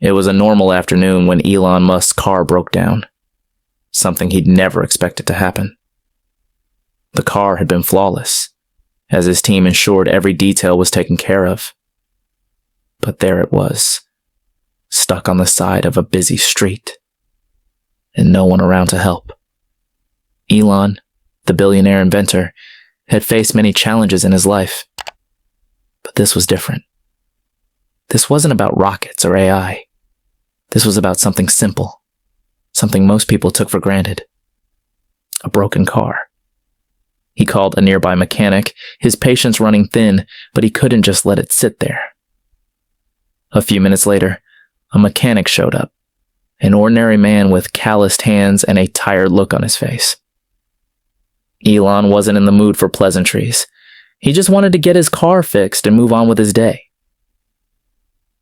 It was a normal afternoon when Elon Musk's car broke down. Something he'd never expected to happen. The car had been flawless, as his team ensured every detail was taken care of. But there it was, stuck on the side of a busy street, and no one around to help. Elon, the billionaire inventor, had faced many challenges in his life. But this was different. This wasn't about rockets or AI. This was about something simple, something most people took for granted. A broken car. He called a nearby mechanic, his patience running thin, but he couldn't just let it sit there. A few minutes later, a mechanic showed up, an ordinary man with calloused hands and a tired look on his face. Elon wasn't in the mood for pleasantries. He just wanted to get his car fixed and move on with his day.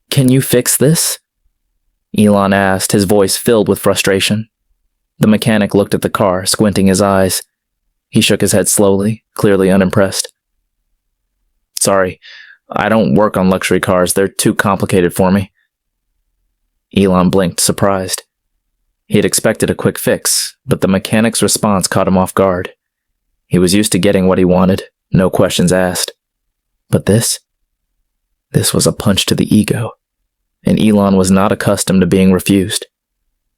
"Can you fix this?" Elon asked, his voice filled with frustration. The mechanic looked at the car, squinting his eyes. He shook his head slowly, clearly unimpressed. "Sorry, I don't work on luxury cars. They're too complicated for me." Elon blinked, surprised. He had expected a quick fix, but the mechanic's response caught him off guard. He was used to getting what he wanted, no questions asked. But this was a punch to the ego, and Elon was not accustomed to being refused.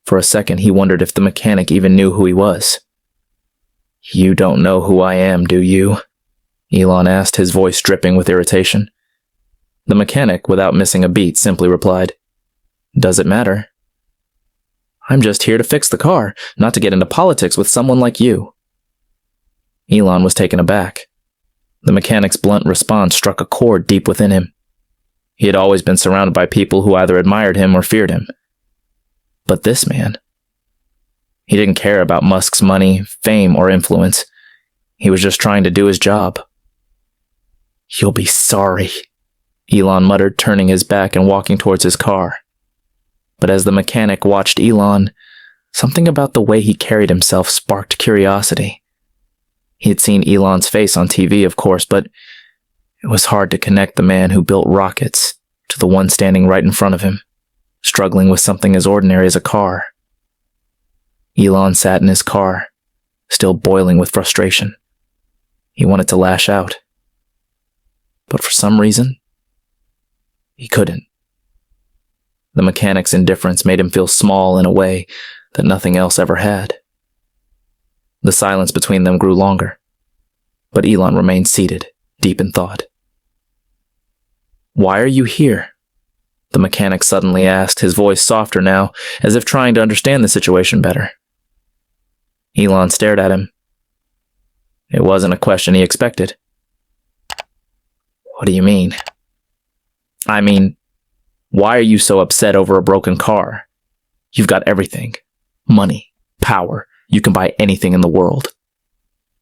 For a second, he wondered if the mechanic even knew who he was. "You don't know who I am, do you?" Elon asked, his voice dripping with irritation. The mechanic, without missing a beat, simply replied, "Does it matter? I'm just here to fix the car, not to get into politics with someone like you." Elon was taken aback. The mechanic's blunt response struck a chord deep within him. He had always been surrounded by people who either admired him or feared him. But this man, he didn't care about Musk's money, fame, or influence. He was just trying to do his job. "You'll be sorry," Elon muttered, turning his back and walking towards his car. But as the mechanic watched Elon, something about the way he carried himself sparked curiosity. He had seen Elon's face on TV, of course, but it was hard to connect the man who built rockets to the one standing right in front of him, struggling with something as ordinary as a car. Elon sat in his car, still boiling with frustration. He wanted to lash out. But for some reason, he couldn't. The mechanic's indifference made him feel small in a way that nothing else ever had. The silence between them grew longer, but Elon remained seated, deep in thought. "Why are you here?" the mechanic suddenly asked, his voice softer now, as if trying to understand the situation better. Elon stared at him. It wasn't a question he expected. "What do you mean?" "I mean, why are you so upset over a broken car? You've got everything. Money, power, you can buy anything in the world.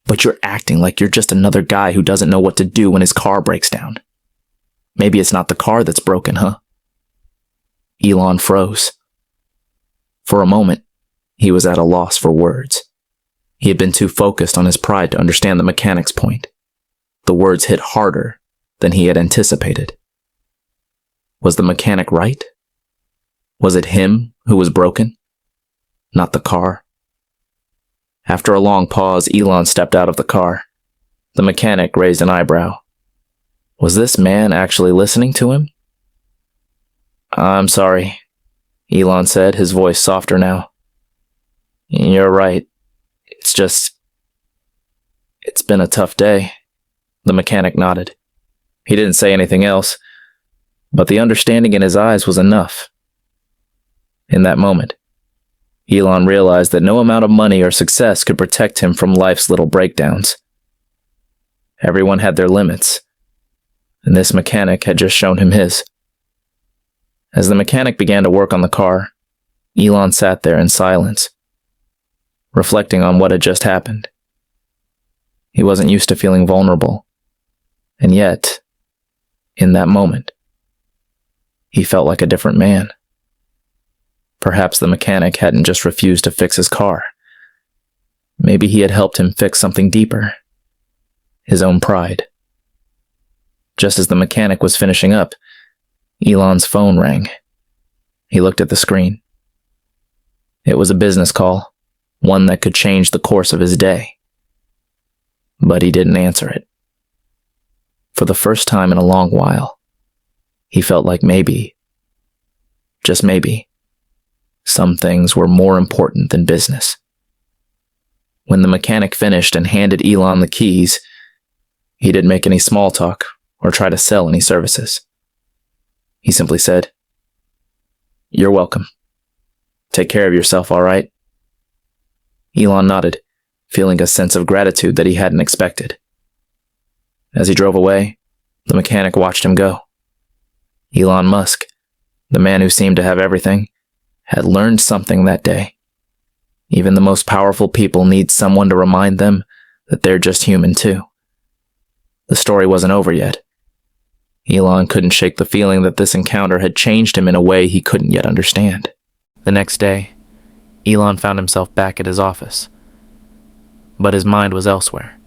But you're acting like you're just another guy who doesn't know what to do when his car breaks down. Maybe it's not the car that's broken, huh?" Elon froze. For a moment, he was at a loss for words. He had been too focused on his pride to understand the mechanic's point. The words hit harder than he had anticipated. Was the mechanic right? Was it him who was broken, not the car? After a long pause, Elon stepped out of the car. The mechanic raised an eyebrow. Was this man actually listening to him? "I'm sorry," Elon said, his voice softer now. "You're right. It's been a tough day." The mechanic nodded. He didn't say anything else, but the understanding in his eyes was enough. In that moment, Elon realized that no amount of money or success could protect him from life's little breakdowns. Everyone had their limits, and this mechanic had just shown him his. As the mechanic began to work on the car, Elon sat there in silence, reflecting on what had just happened. He wasn't used to feeling vulnerable, and yet, in that moment, he felt like a different man. Perhaps the mechanic hadn't just refused to fix his car. Maybe he had helped him fix something deeper, his own pride. Just as the mechanic was finishing up, Elon's phone rang. He looked at the screen. It was a business call, one that could change the course of his day. But he didn't answer it. For the first time in a long while, he felt like maybe, just maybe, some things were more important than business. When the mechanic finished and handed Elon the keys, he didn't make any small talk or try to sell any services. He simply said, "You're welcome. Take care of yourself, all right?" Elon nodded, feeling a sense of gratitude that he hadn't expected. As he drove away, the mechanic watched him go. Elon Musk, the man who seemed to have everything, had learned something that day. Even the most powerful people need someone to remind them that they're just human too. The story wasn't over yet. Elon couldn't shake the feeling that this encounter had changed him in a way he couldn't yet understand. The next day, Elon found himself back at his office. But his mind was elsewhere.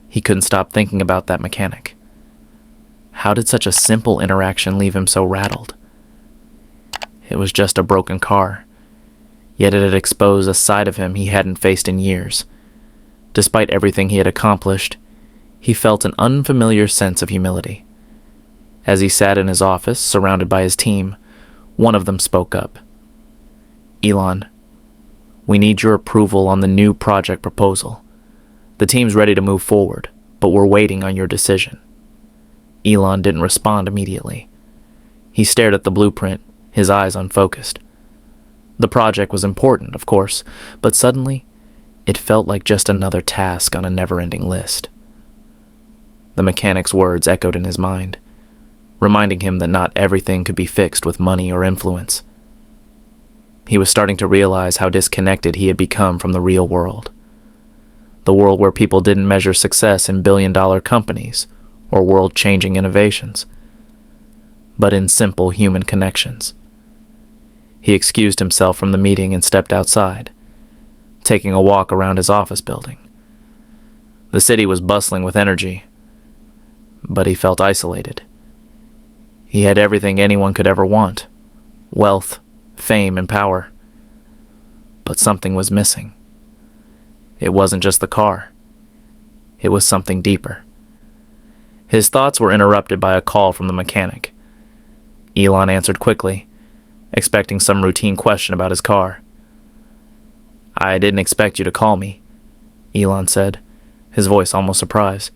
He couldn't stop thinking about that mechanic. How did such a simple interaction leave him so rattled? It was just a broken car, yet it had exposed a side of him he hadn't faced in years. Despite everything he had accomplished, he felt an unfamiliar sense of humility. As he sat in his office, surrounded by his team, one of them spoke up. "Elon, we need your approval on the new project proposal. The team's ready to move forward, but we're waiting on your decision." Elon didn't respond immediately. He stared at the blueprint, his eyes unfocused. The project was important, of course, but suddenly, it felt like just another task on a never-ending list. The mechanic's words echoed in his mind, reminding him that not everything could be fixed with money or influence. He was starting to realize how disconnected he had become from the real world. The world where people didn't measure success in billion-dollar companies or world-changing innovations, but in simple human connections. He excused himself from the meeting and stepped outside, taking a walk around his office building. The city was bustling with energy, but he felt isolated. He had everything anyone could ever want: wealth, fame, and power. But something was missing. It wasn't just the car. It was something deeper. His thoughts were interrupted by a call from the mechanic. Elon answered quickly, expecting some routine question about his car. "I didn't expect you to call me," Elon said, his voice almost surprised.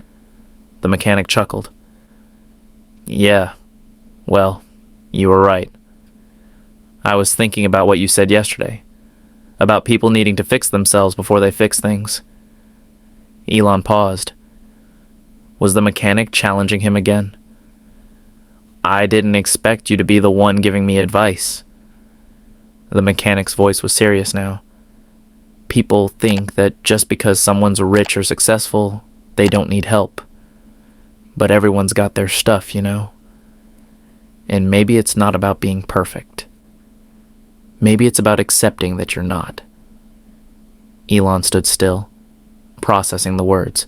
The mechanic chuckled. "Yeah, well, you were right. I was thinking about what you said yesterday, about people needing to fix themselves before they fix things." Elon paused. Was the mechanic challenging him again? "I didn't expect you to be the one giving me advice." The mechanic's voice was serious now. "People think that just because someone's rich or successful, they don't need help. But everyone's got their stuff, you know. And maybe it's not about being perfect. Maybe it's about accepting that you're not." Elon stood still, processing the words.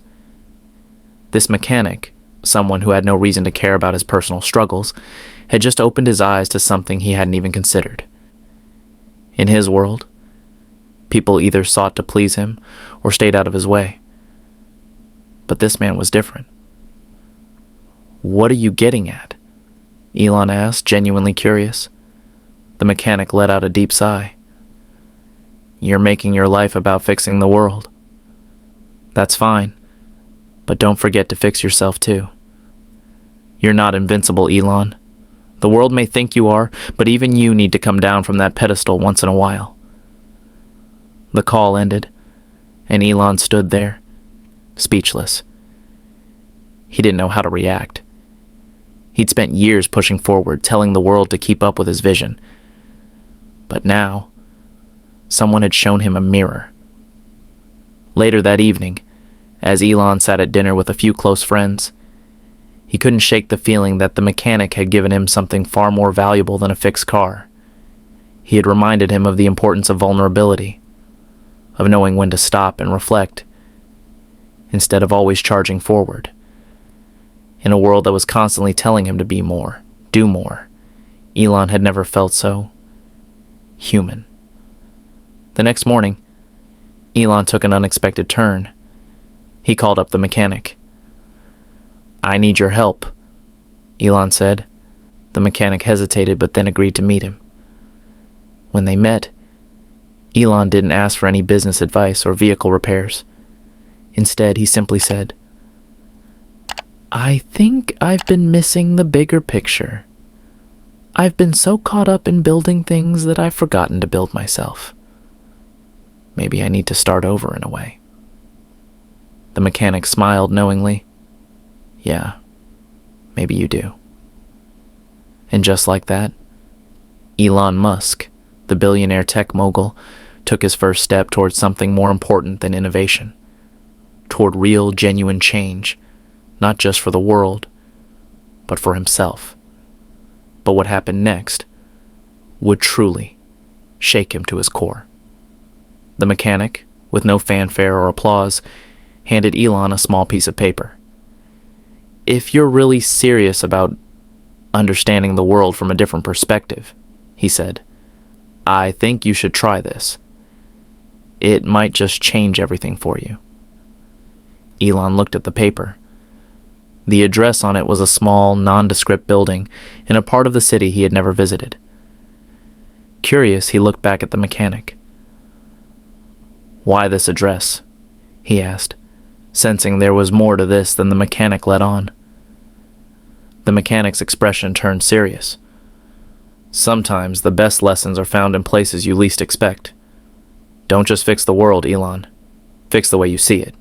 This mechanic, someone who had no reason to care about his personal struggles, had just opened his eyes to something he hadn't even considered. In his world, people either sought to please him or stayed out of his way. But this man was different. "What are you getting at?" Elon asked, genuinely curious. The mechanic let out a deep sigh. "You're making your life about fixing the world. That's fine, but don't forget to fix yourself too. You're not invincible, Elon. The world may think you are, but even you need to come down from that pedestal once in a while." The call ended, and Elon stood there, speechless. He didn't know how to react. He'd spent years pushing forward, telling the world to keep up with his vision. But now, someone had shown him a mirror. Later that evening, as Elon sat at dinner with a few close friends, he couldn't shake the feeling that the mechanic had given him something far more valuable than a fixed car. He had reminded him of the importance of vulnerability, of knowing when to stop and reflect, instead of always charging forward. In a world that was constantly telling him to be more, do more, Elon had never felt so human. The next morning, Elon took an unexpected turn. He called up the mechanic. "I need your help," Elon said. The mechanic hesitated but then agreed to meet him. When they met, Elon didn't ask for any business advice or vehicle repairs. Instead, he simply said, "I think I've been missing the bigger picture. I've been so caught up in building things that I've forgotten to build myself. Maybe I need to start over in a way." The mechanic smiled knowingly. "Yeah, maybe you do." And just like that, Elon Musk, the billionaire tech mogul, took his first step towards something more important than innovation, toward real, genuine change, not just for the world, but for himself. But what happened next would truly shake him to his core. The mechanic, with no fanfare or applause, handed Elon a small piece of paper. "If you're really serious about understanding the world from a different perspective," he said, "I think you should try this. It might just change everything for you." Elon looked at the paper. The address on it was a small, nondescript building in a part of the city he had never visited. Curious, he looked back at the mechanic. "Why this address?" he asked, sensing there was more to this than the mechanic let on. The mechanic's expression turned serious. "Sometimes the best lessons are found in places you least expect. Don't just fix the world, Elon. Fix the way you see it."